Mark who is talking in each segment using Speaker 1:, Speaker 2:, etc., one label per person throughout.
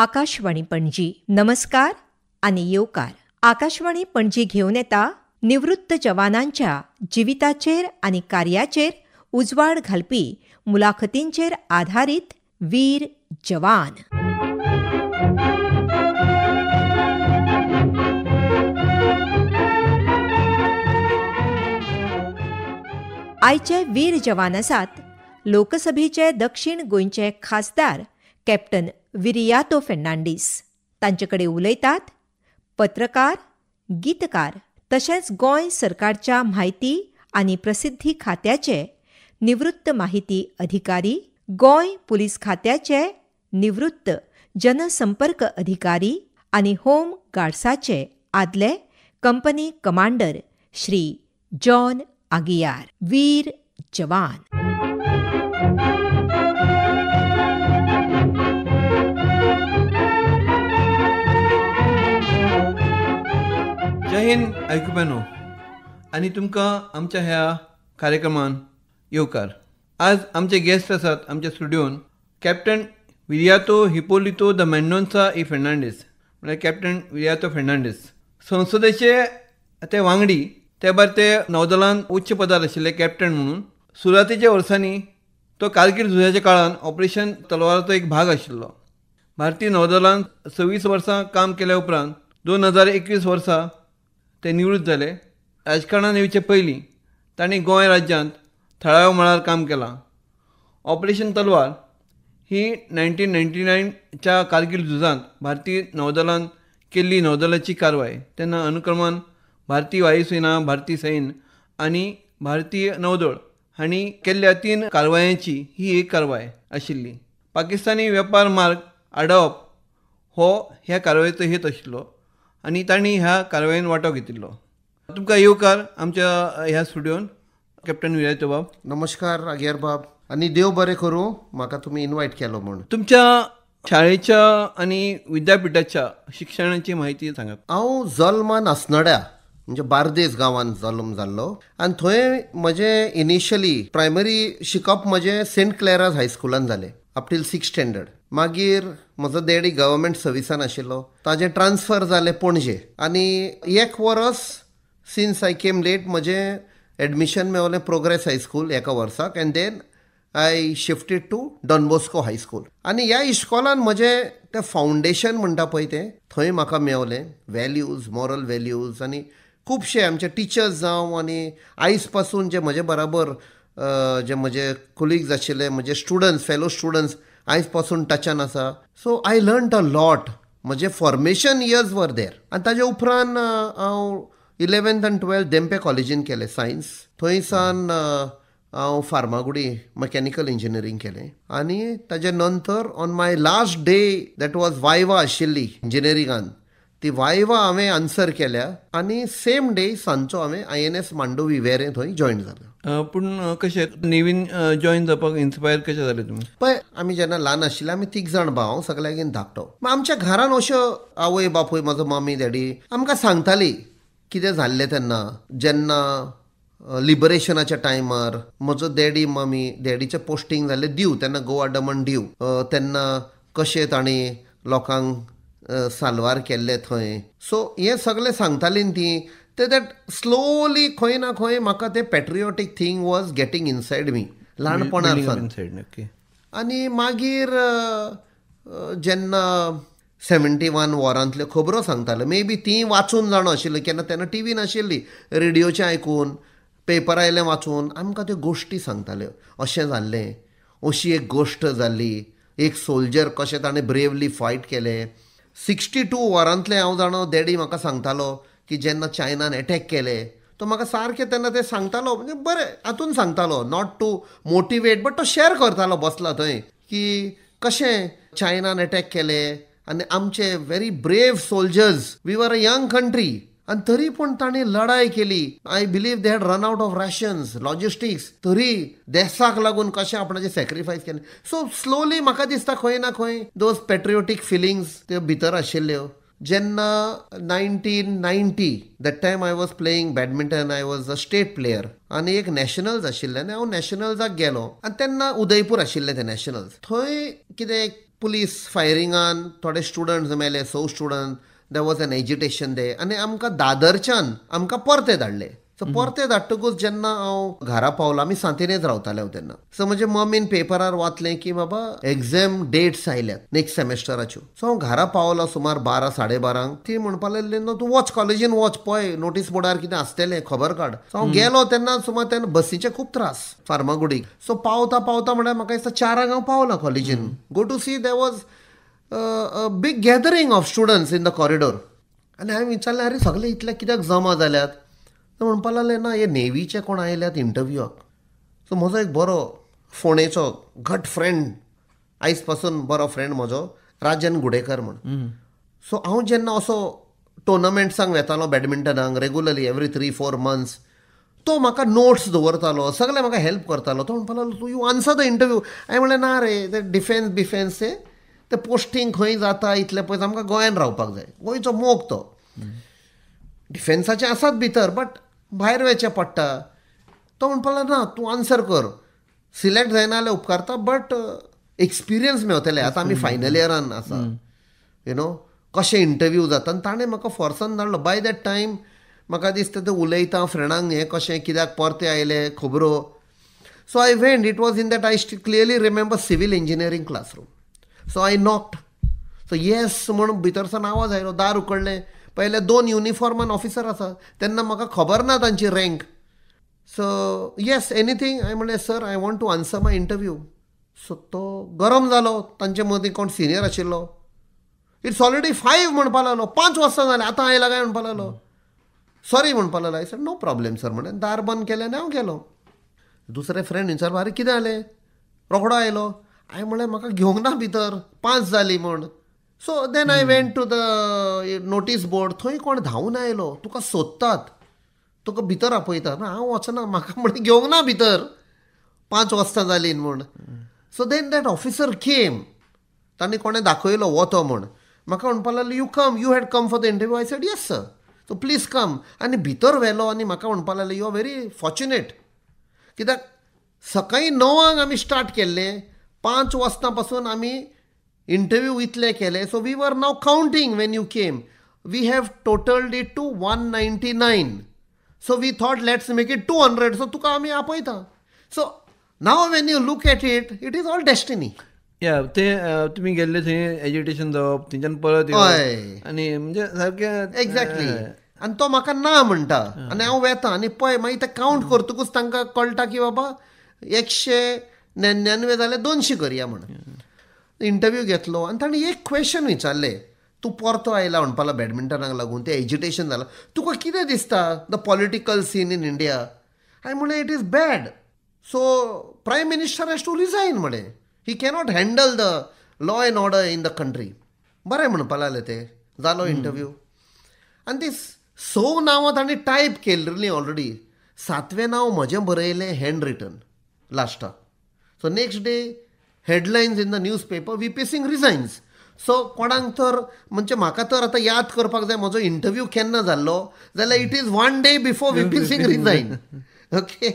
Speaker 1: आकाशवाणी पणजी. नमस्कार आणि येवकार. आकाशवाणी पणजी घेऊन येता निवृत्त जवानांच्या जिविताचेर आणि कार्याचेर उजवाड घालपी मुलाखतींचेर आधारित वीर जवान. आयचे वीर जवान आसात लोकसभेचे दक्षिण गोंयचे खासदार कॅप्टन विरियातो फेर्नांडीस. तांचे कडेन उलयतात पत्रकार, गीतकार तशेंच गोंय सरकारच्या म्हायती आनी प्रसिद्धी खात्याचे निवृत्त माहिती अधिकारी, गोंय पुलीस खात्याचे निवृत्त जनसंपर्क अधिकारी आनी होम गार्ड्साचे आदले company commander Shri John Aguiar. वीर जवान.
Speaker 2: जय हिंद ऐकुप्यानो आनी तुमकां आमच्या ह्या कार्यक्रमान येवकार. आज आमचे गेस्ट आसात आमच्या स्टुडिओन कॅप्टन विरियातो हिपोलितो द मेंडोन्सा ई फेर्नांडीस, म्हळ्यार कॅप्टन विरियातो फेर्नांडीस. संसदेचे ते वांगडी, ते भायर ते नौदलांत उच्च पदार आशिल्ले कॅप्टन म्हणून. सुरवातीच्या वर्सांनी तो कारगिल झुजाच्या काळान ऑपरेशन तलवाराचो एक भाग आशिल्लो. भारतीय नौदलांत 26 वर्सां काम केल्या उपरांत 2021 वर्सा ते निवृत्त जाले. राजकारणांत येवचे पयलीं तांणी गोंय राज्यांत थळाव्या मळार काम केलां. ऑपरेशन तलवार ही 1999च्या कारगिल झुजांत भारतीय नौदलान केल्ली नौदलाची कारवाय. तेन्ना अनुक्रमान भारतीय वायुसेना, भारतीय सैन्य आनी भारतीय नौदळ हांणी केल्ल्या 3 कारवायांची ही एक कारवाय आशिल्ली. पाकिस्तानी वेपार मार्ग आडावप हो ह्या कारवायेचो हेत आशिल्लो आनी तांणी ह्या कारवायेन वांटो घेतिल्लो. तुमकां येवकार आमच्या ह्या स्टुडिओन कॅप्टन विरियातो बाब.
Speaker 3: नमस्कार आगियार बाब, आनी देव बरें करूं म्हाका तुमी इन्वायट केलो म्हूण.
Speaker 2: तुमच्या शाळेच्या आनी विद्यापिठाच्या शिक्षणाची म्हायती सांगात.
Speaker 3: हांव जल्मान आसनड्या म्हणजे बार्देस गांवांत जल्म जाल्लो आनी थंय म्हजें इनिशियली प्रायमरी शिकप म्हजें सेंट क्लॅराज हायस्कुलान जालें अप टील 6th स्टँडर्ड. मागीर म्हजो डॅडी गव्हर्मेंट सर्विसान आशिल्लो, ताजें ट्रान्सफर जालें पणजे आनी 1 वर्स सिन्स आय केम लेट म्हजें एडमिशन मेवलें प्रोग्रेस हायस्कूल एका वर्साक and then I shifted to Don Bosco high school. आनी ह्या इश्कॉलान म्हजें तें फावंडेशन म्हणटा पळय तें थंय म्हाका मेवलें. वॅल्यूज, मॉरल वॅल्यूज आनी खुबशे आमचे टिचर्स जावं आनी आयज पासून जे म्हजे बराबर जे म्हजे कोलिग्स आशिल्ले, म्हजे स्टुडंट्स, फेलो स्टुडंट्स आयज पासून टचान आसा. So I learned a lot. म्हजे फॉर्मेशन इयर्स वर देर. आनी ताजे उपरांत हांव 11th आनी 12th देंपे कॉलेजीन केलें सायन्स. थंयसान हांव फार्मागुडी मॅकॅनिकल इंजिनियरींग केलें आनी ताजे नंतर on my last day that was viva आशिल्ली इंजिनियरिंगान, ती वायवा हांवें आन्सर केल्या आनी सेम डे सांजचो हांवें INS मांडोवी वेरें थंय जॉयन जालो.
Speaker 2: पूण कशें नेवीन जॉयन जावपाक इन्स्पायर कशें जालें तुमी?
Speaker 3: पळय, आमी जेन्ना ल्हान आशिल्ले आमी 3 जाण भाव, सगळ्यांकीन धाकटो. आमच्या घरान अश्यो आवय बापूय, म्हजो मम्मी डॅडी आमकां सांगताली कितें जाल्लें तेन्ना. जेन्ना लिबरेशनाच्या टायमार म्हजो डॅडी मम्मी, डॅडीचें पोस्टींग जाल्लें दीव, तेन्ना गोवा दमण दीव, तेन्ना कशें तांणी लोकांक साल्वार केल्ले थंय. सो हें सगळें सांगताली ती. ते दॅट स्लोली खंय ना खंय म्हाका तें patriotic thing was getting inside मी ल्हानपणांतल्यान. आनी मागीर जेन्ना 71 वॉरांतल्यो खबरो सांगताल्यो, मे बी ती वाचून जाणो आशिल्ल्यो, केन्ना तेन्ना टीव्ही नाशिल्ली, रेडिओचें आयकून, पेपर आयलें वाचून आमकां त्यो गोश्टी सांगताल्यो. अशें जाल्लें, अशी एक गोश्ट जाल्ली, एक सोल्जर कशें ताणें ब्रेवली फायट केलें. 62 वॉरांतलें हांव जाणो डॅडी म्हाका सांगतालो की जेन्ना चायनान एटॅक केले, तो म्हाका सारकें तेन्ना तें सांगतालो. म्हणजे बरें हातून सांगतालो, नॉट टू मोटिवेट बट तो शेअर करतालो बसला थंय की कशें चायनान एटॅक केले आनी आमचे very brave soldiers, we were a young country, आनी तरी पूण तांणी लढाय केली. I believe they had run out of rations, logistics, तरी देशाक लागून कशें आपणाचें सॅक्रिफायस केलें. सो स्लोली म्हाका दिसता खंय ना खंय दोज पॅट्रियोटीक फिलिंग्स त्यो भितर आशिल्ल्यो. जेन्ना 1990 that time I was playing badminton, I was a state player आनी एक नॅशनल्स आशिल्ले आनी हांव नॅशनल्साक गेलो आनी तेन्ना उदयपूर आशिल्ले ते नॅशनल्स. थंय कितें पुलीस फायरिंगान थोडे स्टुडंट्स मेले, 6 student. There was an agitation day आनी आमकां दादरच्यान आमकां परते धाडले. सो परते धाडटकूच जेन्ना हांव घरा पावलो, आमी सांतिनेज रावताले हांव तेन्ना. सो म्हजे मम्मीन पेपरार वाचलें की बाबा एग्जाम डेट्स आयल्यात नेक्स्ट सेमेस्टराच्यो. सो हांव घरा पावलो सुमार 12-12:30. ती म्हणपा लागली न्हू तूं वच कॉलेजीन वच, पळय नोटीस बोर्डार कितें आसतलें खबर काड. सो हांव गेलो तेन्ना सुमार तेन्ना बसीचे खूब त्रास फार्मागुडीक. सो पावता म्हळ्यार म्हाका दिसता 4 हांव पावलो कॉलेजीन. Go to see there was big gathering of students in the corridor. आनी हांवें विचारलें अरे सगळे इतले कित्याक जमा जाल्यात. म्हणपा लागले ना हे नेवीचे कोण आयल्यात इंटरव्यूआक. सो म्हजो एक बरो फोंडेचो घट फ्रेंड, आयज पासून बरो फ्रेंड म्हजो राजन गुडेकर म्हण. सो हांव जेन्ना असो टुर्नामेंट्सांक वेतालो बॅडमिंटनाक रेगुलरली एवरी 3-4 मंथ्स, तो म्हाका नोट्स दवरतालो, सगळे म्हाका हेल्प करतालो. तो म्हणपा लागलो तूं यू आन्सर द इंटरव्यू. हांवें म्हणलें ना रे, ते डिफेन्स ते पोस्टींग खंय जाता इतले पयस आमकां गोंयान रावपाक जाय. गोंयचो मोग तो. डिफेन्साचे आसात भितर बट भायर वयचें पडटा. तो म्हणपा लागलो ना तूं आन्सर कर, सिलेक्ट जायना जाल्यार उपकारता बट एक्सपिरियन्स मेळटले. आतां आमी फायनल इयरान आसा, यू नो कशें इंटरव्यू जाता. आनी ताणें म्हाका फोर्सान धाडलो. बाय दॅट टायम म्हाका दिसता ते उलयता फ्रेंडांक हें कशें कित्याक परते आयले खबरो. So I went. It was in that I clearly remember civil engineering classroom. So I knocked. So yes म्हणून भितरसान आवाज आयलो, दार उकडलें. पहिले 2 युनिफॉर्मान ऑफिसर आसा, तेन्ना म्हाका खबर ना तांची रँक. So yes anything. हांवें म्हणलें sir I want to answer my interview. So तो गरम जालो. तांचे मदीं कोण सिनियर आशिल्लो, इट्स ऑलरेडी 5 म्हणपा लागलो, 5 वाजता जाले आतां आयला काय म्हणपा लागलो. सॉरी म्हणपा लागलो. सर नो प्रॉब्लेम सर म्हणून दार बंद केलें आनी हांव गेलो. दुसरे फ्रेंड विचारलो अरे कितें जालें, रोखडो आयलो. हांवें म्हणलें म्हाका घेवंक ना भितर, 5 जाली म्हण. So then I went to the notice board. थंय कोण धांवन आयलो, तुका सोदतात, तुका भितर आपयतात. हांव वचना, म्हाका म्हणलें घेवंक ना भितर, 5 वाजता जाली म्हण. सो देन दॅट ऑफिसर केम. तांणी कोणें दाखयलो वतो म्हण. म्हाका म्हणपा लागलो you come, you had come for the interview. I said yes sir. So please come. आनी भितर व्हेलो आनी म्हाका म्हणपा लागलो यू आर व्हेरी फॉर्च्युनेट. कित्याक सकाळीं 9 आमी स्टार्ट केल्लें, 5 वाजता पासून आमी इंटरव्यू इतले केले. So we were now counting when you came. We have totalled it to 199. So we thought let's make it 200. So तुका आमी आपयता. So now when you look at it, it is all destiny.
Speaker 2: या ते तुमी गेल्ले थंय एज्युटेशन जावप, थंयच्यान परत येवप आनी म्हणजे सारकें
Speaker 3: एक्झॅक्टली. आनी तो म्हाका ना म्हणटा आनी हांव वेता आनी पळय मागीर ते कावंट करतकूच तांकां कळटा की बाबा 199 जाल्यार 200 करया म्हणून. इंटरव्यू घेतलो आनी ताणें एक क्वेश्चन विचारलें, तूं परतो आयला म्हणपा लागलो बॅडमिंटनाक लागून, तें एज्युटेशन जालां, तुका कितें दिसता the political scene in India. हांवें म्हणलें it is bad. So prime minister has to resign म्हणलें. He cannot handle the law and order in the country. बरें म्हणपा लागलें ते. जालो इंटरव्यू. आनी ती 6 नांवां तांणी टायप केल्लीं ऑलरेडी. 7वें नांव म्हजें बरयलें हँड रिटन लास्टाक. So next day headlines in the newspaper VP Singh resigns. सो कोणाक तर म्हणजे म्हाका तर आतां याद करपाक जाय म्हजो इंटरव्यू केन्ना जाल्लो जाल्यार it is 1 day before VP Singh resign. Okay.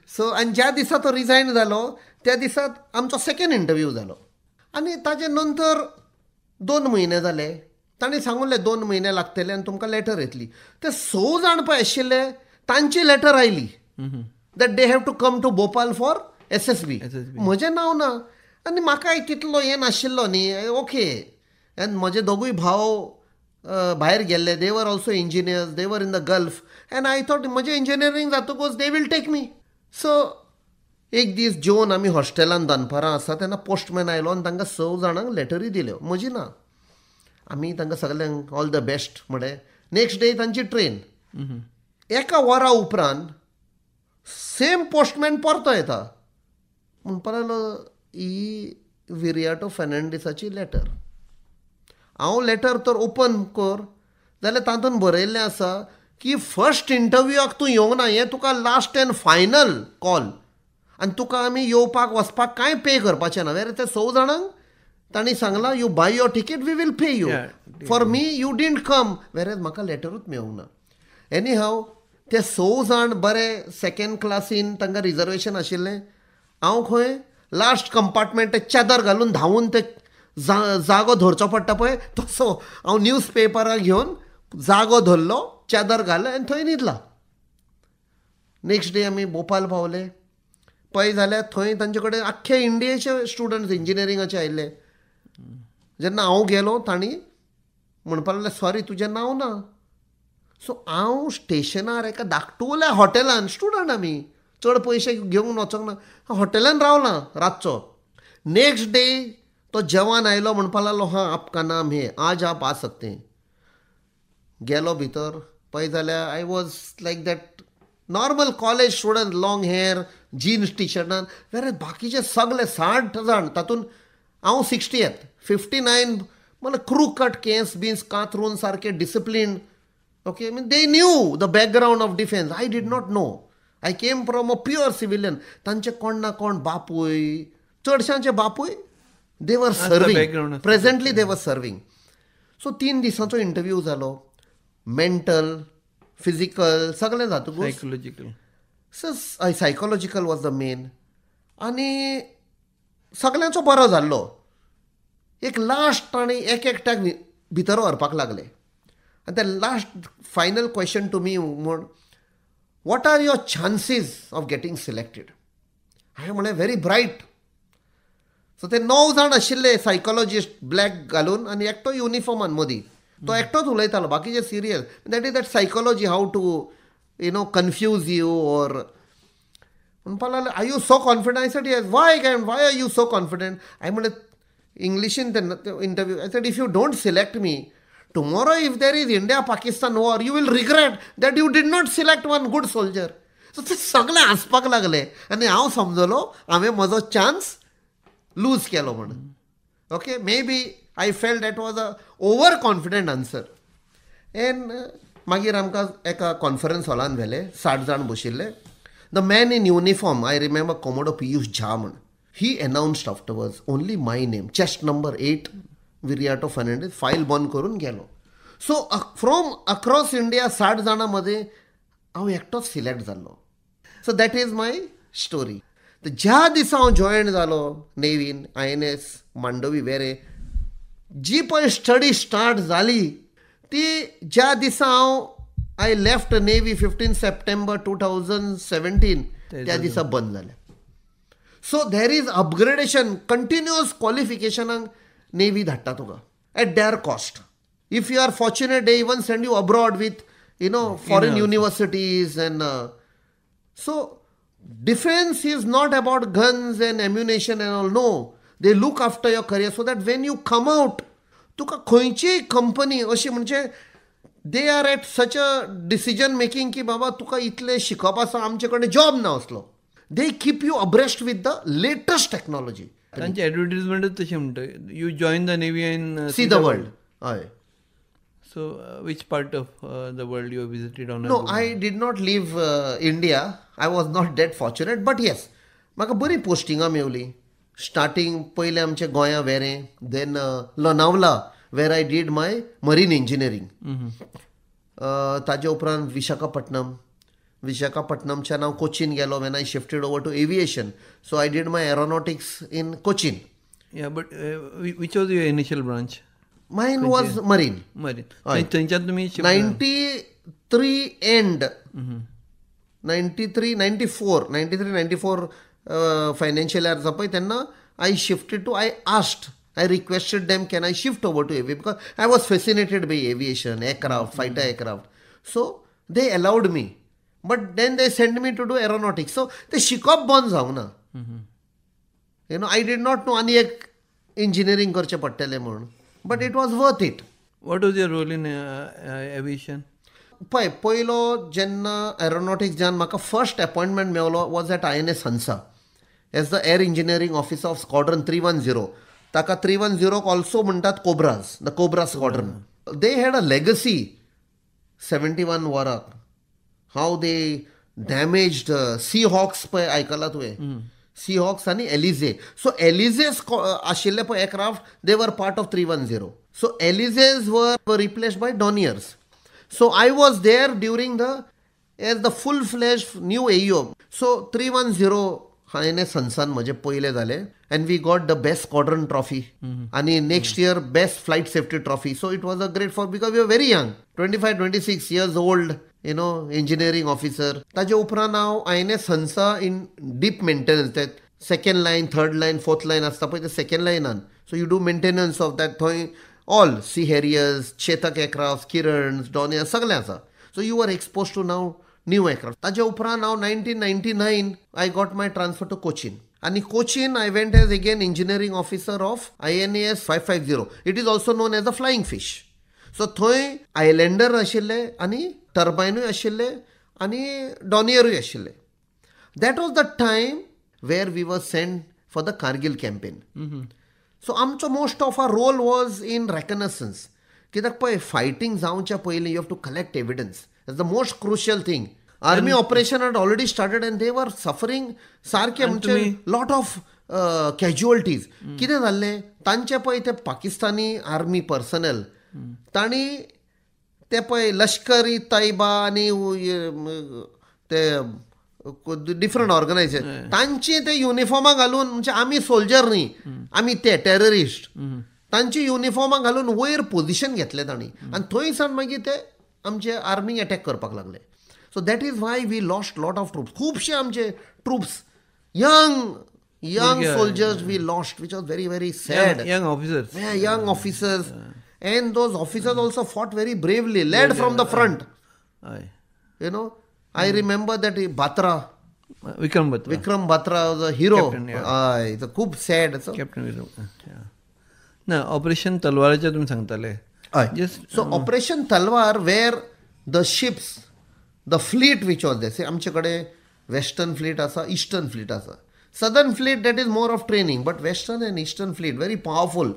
Speaker 3: So आनी ज्या दिसा तो रिझायन जालो त्या दिसात आमचो 2nd इंटरव्यू जालो. आनी ताजे नंतर 2 म्हयने जाले. तांणी सांगूंक 2 म्हयने लागतले आनी तुमकां लेटर येतली. ते 6 जाण पळय आशिल्ले तांची लेटर आयली that they have to come to Bhopal for SSB. म्हजें नांव ना आनी म्हाकाय तितलो हें नाशिल्लो न्ही. ओके. आनी म्हजे दोगूय भाव भायर गेल्ले. दे were also engineers. They were in the Gulf. And I thought म्हजें इंजिनियरींग जातकूच they will take me. So एक दीस जेवन आमी हॉस्टेलान दनपारां आसा तेन्ना पोस्टमॅन आयलो आनी तांकां 6 जाणांक लेटरी दिल्यो. म्हजी ना. आमी तांकां सगल्यांक ऑल द बेस्ट म्हणलें. नेक्स्ट डे तांची ट्रेन. 1 वरा उपरांत सेम पोस्टमॅन परतो येता. म्हणपा लागलो ही विरियाटो फेर्नांडीसाची लेटर. हांव लेटर तर ओपन कर जाल्यार तातूंत बरयल्लें आसा की फर्स्ट इंटरव्यूआक तूं येवंक ना, हें तुका लास्ट एंड फायनल कॉल आनी तुका आमी येवपाक वचपाक कांय पे करपाचें ना. वेरे ते 6 जाणांक तांणी सांगलां you buy your ticket we will pay you. For me you didn't come. वेरे म्हाका लेटरूच मेळूंक ना. एनी हाव ते 6 जाण बरे 2nd क्लासीन तांकां रिजर्वेशन आशिल्लें. हांव खंय लास्ट कंपार्टमेंट ते चादर घालून धांवून ते जागो धरचो पडटा पळय तसो हांव न्यूज पेपरां घेवन जागो धरलो, चादर घालो आनी थंय न्हिदला. नेक्स्ट डे आमी भोपाल पावले. पळय जाल्यार थंय तांचे कडेन आख्खे इंडियेचे स्टुडंट्स इंजिनियरिंगाचे आयिल्ले. जेन्ना हांव गेलो तांणी म्हणपाक लागलें सॉरी तुजें नांव ना. सो हांव स्टेशनार एका धाकटुल्या हॉटेलान, स्टुडंट आमी, चड पयशे घेवंक वचोंक ना, हॉटेलान रावला रातचो. नेक्स्ट डे तो जवान आयलो म्हणपाक लागलो हां आपका नाम हे, आज आप आ सकते. गेलो भितर, पळय जाल्यार I was like that normal college student, long hair, jeans T शर्टान, वेरे बाकीचे सगळे 60 जाण, तातूंत हांव 60th, 59 मला क्रू कट केस बीन्स कातरून सारके discipline. Okay, they knew the background of defence. I did not know. I came from a pure civilian. तांचे कोण ना कोण बापूय, चडशांचे बापूय, दे वर सर्विंग, प्रेझेंटली दे वर सर्विंग. सो 3 दिसांचो इंटरव्यू जालो. मेंटल, फिजिकल सगळें जातकूच सायकोलॉजिकल वॉज द मेन. आनी सगळ्यांचो बरो जाल्लो. एक लास्ट ताणी एकट्याक भितर व्हरपाक लागले. आनी ते last final question to me म्हण, what are your chances of getting selected. हांवें म्हळें व्हेरी ब्रायट. सो ते 9 जाण आशिल्ले सायकोलॉजिस्ट ब्लॅक घालून आनी एकटो युनिफॉर्मान मदीं. तो एकटोच उलयतालो, बाकीचे serious. That is that psychology, how to confuse you or म्हणपाक लागले are you so confident. I said yes. Why are you so confident. हांवें म्हळें इंग्लिशीन तेन्ना interview, I said if you don't select me tomorrow if there is India Pakistan war you will regret that you did not select one good soldier. So ते सगळे हांसपाक लागले आनी हांव समजलो हांवें म्हजो चान्स लूज केलो म्हणून. Okay, maybe I felt that was a over confident answer. एन मागीर आमकां एका कॉन्फरन्स हॉलान व्हेले, 60 जाण बशिल्ले. The man in uniform, I remember commodore Piyush Jha म्हण, he announced afterwards only my name, chest number 8 Viriato Fernandes, file बंद करून गेलो. सो फ्रॉम अक्रॉस इंडिया 60 जाणां मध्ये हांव एकटोच सिलेक्ट जाल्लो. So that is my story. ज्या दिसा हांव जॉयन जालो नेवीन, INS मांडवी वेरे, जी पळय स्टडी स्टार्ट जाली ती ज्या दिसा हांव आय लेफ्ट नेवी 15 सप्टेंबर 2017 त्या दिसा बंद जालें. So there is upgradation, continuous क्वॉलिफिकेशनाक नेवी धाडटा तुका at their cost. If you are fortunate they even send you abroad with foreign universities and so defense is not about guns and ammunition and all. No, they look after your career so that when you come out, तुका खंयची company अशी म्हणजे they are at such a decision making की बाबा तुका इतले शिकप आसा, आमचे कडेन जॉब ना असलो. They keep you abreast with the latest technology.
Speaker 2: तांचे एडवर्टिजमेंटूच तशें म्हणटा, you join the navy end
Speaker 3: see the world. हय.
Speaker 2: So, which part of the world you visited on?
Speaker 3: No, I did not leave India. I was not that fortunate, but yes, म्हाका बरी पोस्टिंगां मेवली. Starting पयलें आमचे गोंया वेरें, then Lonavala where I did my marine engineering. ताजे उपरांत विशाखापट्टणमच्यान हांव कोचीन गेलो when I shifted over to aviation. So I did my aeronautics in Cochin.
Speaker 2: Yeah, but which was your initial branch?
Speaker 3: Mine was marine.
Speaker 2: थंयच्यान तुमी
Speaker 3: 93 end 93-94 financial year पळय तेन्ना I shifted to, I requested them can I shift over to aviation because I was fascinated by aviation, aircraft, fighter aircraft. So they allowed me, but then they sent me to do aeronautics. So ते शिकप बंद जावंक ना. I did not know आनी एक engineering करचें पडटलें म्हणून. But it was worth it.
Speaker 2: What was your role in aviation?
Speaker 3: पयलो जेन्ना एरोनॉटिक्स ज्यान म्हाका फर्स्ट अपॉइंटमेंट मेवलो was at INS Hansa as the air engineering officer of squadron 310. ताका 310 ऑल्सो म्हणटात cobras, the cobra squadron. They had a legacy 71 वराक. How they damaged Sea Hawks पळय आयकलां तुवें, सी हॉक्स आनी एलिझे. सो एलिझेस आशिल्ले पळय aircraft they were part of 310. So Alizes were replaced by Dorniers. So I was there during as the full-fledged new AEO. So 310 INS हन्सान म्हजे पयले जाले and we got the best squadron trophy आणि next year best flight safety trophy. So it was a great for because we are very young 25-26 years old engineering officer. ताजे उपरांत हांव INS Hansa in deep maintenance ते second line, third line, fourth line आसता पळय ते second लायनान. So you do maintenance of that. थंय all Sea Harriers, Chetak aircraft, Kiran's, Dornier सगळें आसा. So you are expose to now new aircraft. ताजे उपरांत हांव 1999 I got my transfer to Cochin आणि Cochin I went as again engineering officer of INAS 550. It is also known as a flying fish. So थंय Islander आशिल्ले आनी टर्बायनूय आशिल्ले आनी डॉनियरूय आशिल्ले. That was the time where we were send for the Kargil campaign. So आमचो most of our role was in reconnaissance. कित्याक पळय फायटींग जावच्या पयलीं you have to collect evidence. That's the most crucial thing. Army operation had already started and they were suffering सारखे आमचे lot of casualties. कितें जाल्लें तांचे पळय ते पाकिस्तानी आर्मी पर्सनल तांणी ते पळय लश्कर-ई तैयबा आनी ते डिफरंट ऑर्गनायझेशन तांची ते युनिफॉर्मां घालून म्हणजे आमी सोल्जर न्ही, आमी ते टेररिस्ट, तांची युनिफॉर्मां घालून वयर पोझिशन घेतले तांणी आनी थंयसान मागीर ते आमचे आर्मी अटॅक करपाक लागले. So that is why we lost lot of troops. खुबशे आमचे troops young soldiers we lost, which was very very sad.
Speaker 2: Young officers.
Speaker 3: Yeah, young officers. And those officers also fought very bravely, led from the front. I remember that Batra, Vikram Batra was a hero. It's a खूप sad.
Speaker 2: Captain Vikram. ना operation तलवाराचे तुम्ही सांगताले.
Speaker 3: So Operation Talwar, where the ships, the fleet which was there, say आमचे कडेन western fleet आसा, eastern fleet आसा. Southern fleet, that is more of training, but western and eastern fleet very powerful.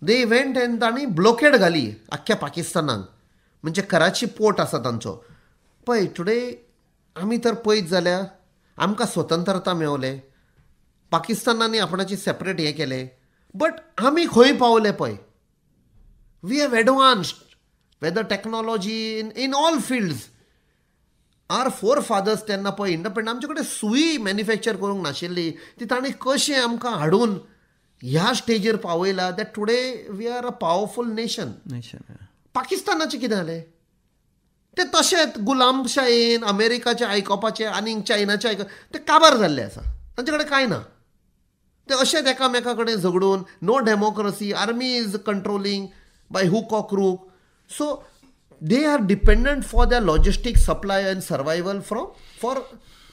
Speaker 3: They went and तांणी blockade घाली आख्ख्या पाकिस्तानाक. म्हणजे कराची port आसा तांचो. पळय टुडे आमी तर पळयत जाल्यार आमकां स्वतंत्रता मेळवले, पाकिस्तानांनी आपणाची सेपरेट हें केलें, बट आमी खंय पावले पळय. We have advanced weather technology in all fields. Our forefathers तेन्ना पळय इंडिपेंडंट आमचे कडेन सुई मॅन्युफॅक्चर करूंक नाशिल्ली, ती तांणी कशें आमकां हाडून ह्या स्टेजीर पावयला that today we are a powerful nation. पाकिस्तानाचें कितें जालें? ते तशेंच गुलामशायेन अमेरिकाचें आयकपाचें आनी चायनाचें आयकप ते काबार जाल्ले आसा. तांचे कडेन कांय ना. ते अशेंच एकामेका कडेन झगडून no democracy, army is controlling by hook or crook. So they are dependent for their logistic supply and survival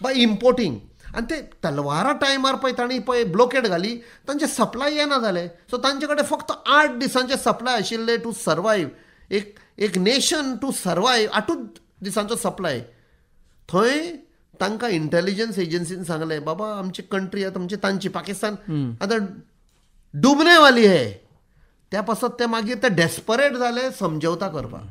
Speaker 3: by importing. आणि ते तलवारा टायमार पळय तांणी पळय ब्लॉकेड घाली, तांचे सप्लाय येना जाले. सो तांचे कडेन फक्त 8 दिसांचे सप्लाय आशिल्ले टू सर्वायव. एक नेशन टू सर्वायव 8 दिसांचो सप्लाय. थंय तांकां इंटेलिजन्स एजन्सीन सांगलें बाबा आमची कंट्री आतां म्हणजे तांची पाकिस्तान आतां डुबने वाली है. त्या पासत ते मागीर ते डेस्परेट जाले समजवता करपाक.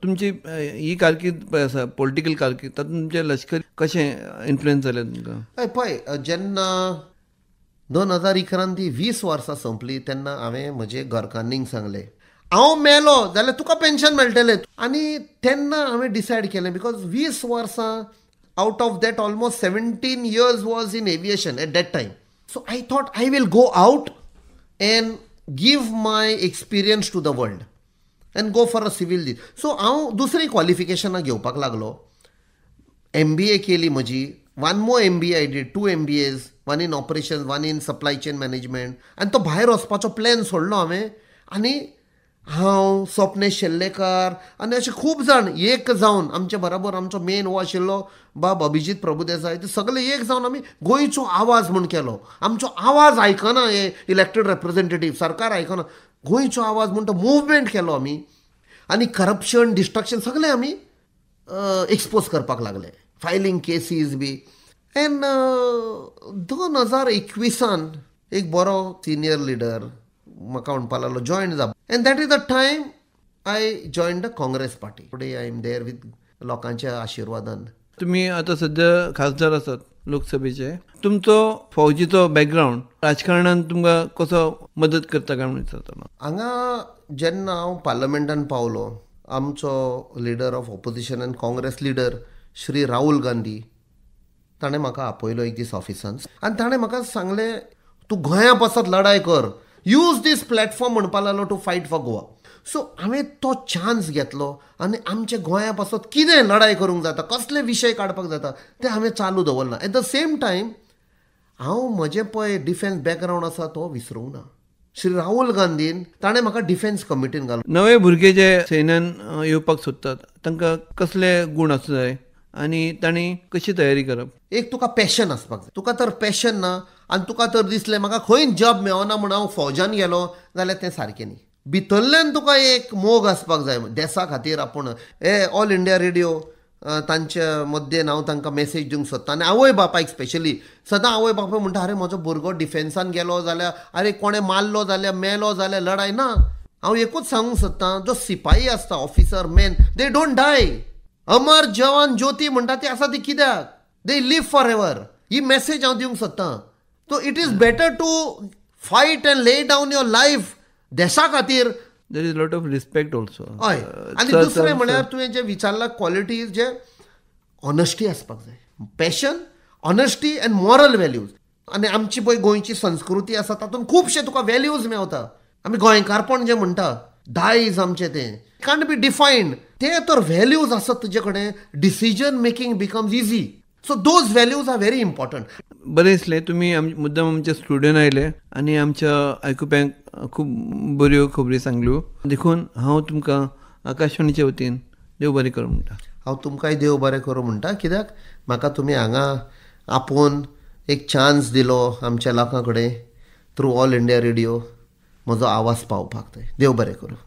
Speaker 2: तुमची ही कारकीर्द आसा पॉलिटिकल कारकीर्द, तातूंत तुमचें लश्कर कशें इन्फ्लुएन्स जालें तुमकां?
Speaker 3: पळय जेन्ना 2011 ती 20 वर्सां संपली तेन्ना हांवें म्हजे घरकान्नींक सांगलें हांव मेलो जाल्यार तुका पेन्शन मेळटलें. आनी तेन्ना हांवें डिसायड केलें बिकॉज 20 वर्सां out of that almost 17 years was in aviation at that time. So I thought I will go out and give my experience to the world and go for a civil job. So हांव दुसरी क्वॉलिफिकेशनां घेवपाक लागलो. MBA केली म्हजी. 1 more MBA I did, 2 MBAs, 1 in operations, 1 in supply chain management. आनी तो भायर वचपाचो प्लॅन सोडलो हांवें. आनी हांव स्वप्नेश शेल्लेकार आनी अशे खूब जाण एक जावन आमचे बरोबर आमचो मेन हो आशिल्लो बाब अभिजीत प्रभुदेसाय, ते सगळे एक जावन आमी गोंयचो आवाज म्हूण केलो. आमचो आवाज आयकना हे इलेक्टेड रिप्रेझेंटेटिव्ह, सरकार आयकना, गोंयचो आवाज म्हूण तो मुवमेंट केलो आमी. आनी करप्शन डिस्ट्रक्शन सगळें आमी एक्सपोज करपाक लागले, फायलींग केसीस बी. एन 2021 एक बरो सिनियर लिडर म्हाका म्हणपाक लागलो जॉयन जा. And that is the time I join the Congress party. Today I am there with लोकांच्या आशिर्वादान.
Speaker 2: तुम्ही आता सध्या खासदार आसात लोकसभेचे. तुमचो फौजीचो बॅकग्रावंड राजकारणान तुमकां कसो मदत करता काय म्हणून विचारता.
Speaker 3: हांगा जेन्ना हांव पार्लमेंटान पावलो, आमचो लिडर ऑफ ऑपोजिशन आनी काँग्रेस लिडर श्री राहुल गांधी ताणें म्हाका आपयलो एक दीस ऑफिसान आनी ताणें म्हाका सांगलें तूं गोंया पासत लढाय कर, यूज दीस प्लॅटफॉर्म म्हणपा लागलो to fight for Goa. So हांवें तो चान्स घेतलो आनी आमच्या गोंया पासत कितें लढाय करूंक जाता, कसले विशय काडपाक जाता ते हांवें चालू दवरना. एट द सेम टायम हांव म्हजें पळय डिफेन्स बॅकग्रावंड आसा तो विसरूंक ना. श्री राहुल गांधीन ताणें म्हाका डिफेन्स कमिटीन घालो.
Speaker 2: नवे भुरगे जे सैन्यान येवपाक सोदतात तांकां कसले गूण आसूं जाय आनी तांणी कशी तयारी करप?
Speaker 3: एक तुका पॅशन आसपाक जाय. तुका तर पॅशन ना आनी तुका तर दिसलें म्हाका खंय जॉब मेळना म्हूण हांव फौजान गेलो जाल्यार तें सारकें न्ही. भितरल्यान तुका एक मोग आसपाक जाय देशा खातीर. आपूण ऑल इंडिया रेडिओ तांच्या मध्येन हांव तांकां मेसेज दिवंक सोदता आनी आवय बापायक स्पेशली सदां आवय बापाय म्हणटा अरे म्हजो भुरगो डिफेन्सान गेलो जाल्यार अरे कोणें मारलो जाल्यार मेलो जाल्यार लढाय ना. हांव एकूच सांगूंक सोदतां जो सिपाही आसता officer men they don't die. Amar Jawan Jyoti म्हणटा ती आसा ती कित्याक? They live forever. ही मेसेज हांव दिवंक सोदतां. So it is better to fight and lay down your life देशा खातीर.
Speaker 2: There is lot of respect also.
Speaker 3: हय आनी दुसरें म्हळ्यार तुवें जे विचारला क्वॉलिटीज जे ऑनेस्टी आसपाक जाय. Passion, honesty and moral values. आनी आमची पळय गोंयची संस्कृती आसा तातूंत खुबशे तुका व्हॅल्यूज मेवता. आमी गोंयकारपण जें म्हणटा दायज आमचें तें कांट बी डिफायन्ड. ते तर व्हॅल्यूज आसत तुजे कडेन decision making becomes easy. So those values are very important.
Speaker 2: बरें दिसलें तुमी मुद्दाम आमच्या स्टुडियोन आयले आनी आमच्या आयकुप्यांक खूब बऱ्यो खबरी सांगल्यो. देखून हांव तुमकां आकाशवाणीच्या वतीन देव बरें करूं म्हणटा.
Speaker 3: हांव तुमकांय देव बरें करूं म्हणटा. कित्याक म्हाका तुमी हांगा आपोवन एक चान्स दिलो आमच्या लोकां कडेन थ्रू ऑल इंडिया रेडिओ म्हजो आवाज पावपाक. थंय देव बरें करूं.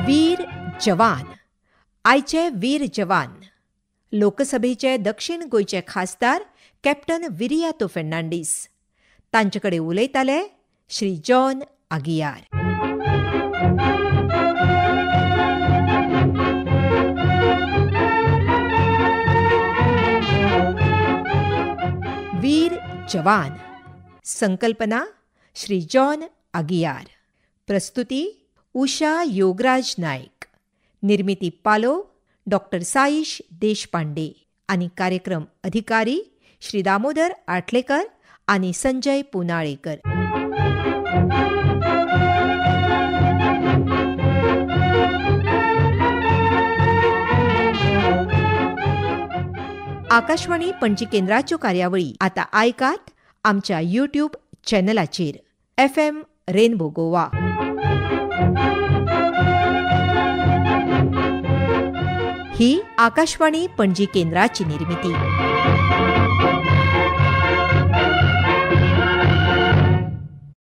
Speaker 1: वीर जवान. आयचे वीर जवान लोकसभेचे दक्षिण गोंयचे खासदार कॅप्टन विरियातो फेर्नांडीस. तांचे कडेन उलयताले श्री जॉन आगियार. वीर जवान. संकल्पना श्री जॉन आगियार. प्रस्तुती उषा योगराज नायक. निर्मिती पालो डॉक्टर साईश देशपांडे आणि कार्यक्रम अधिकारी श्री दामोदर आटलेकर आणि संजय पुनाळेकर. आकाशवाणी पणजी केंद्राच्यो कार्यावळी आता आयकात आमच्या यूट्यूब चॅनलाचेर. FM Rainbow Goa. ही आकाशवाणी पणजी केंद्राची निर्मिती.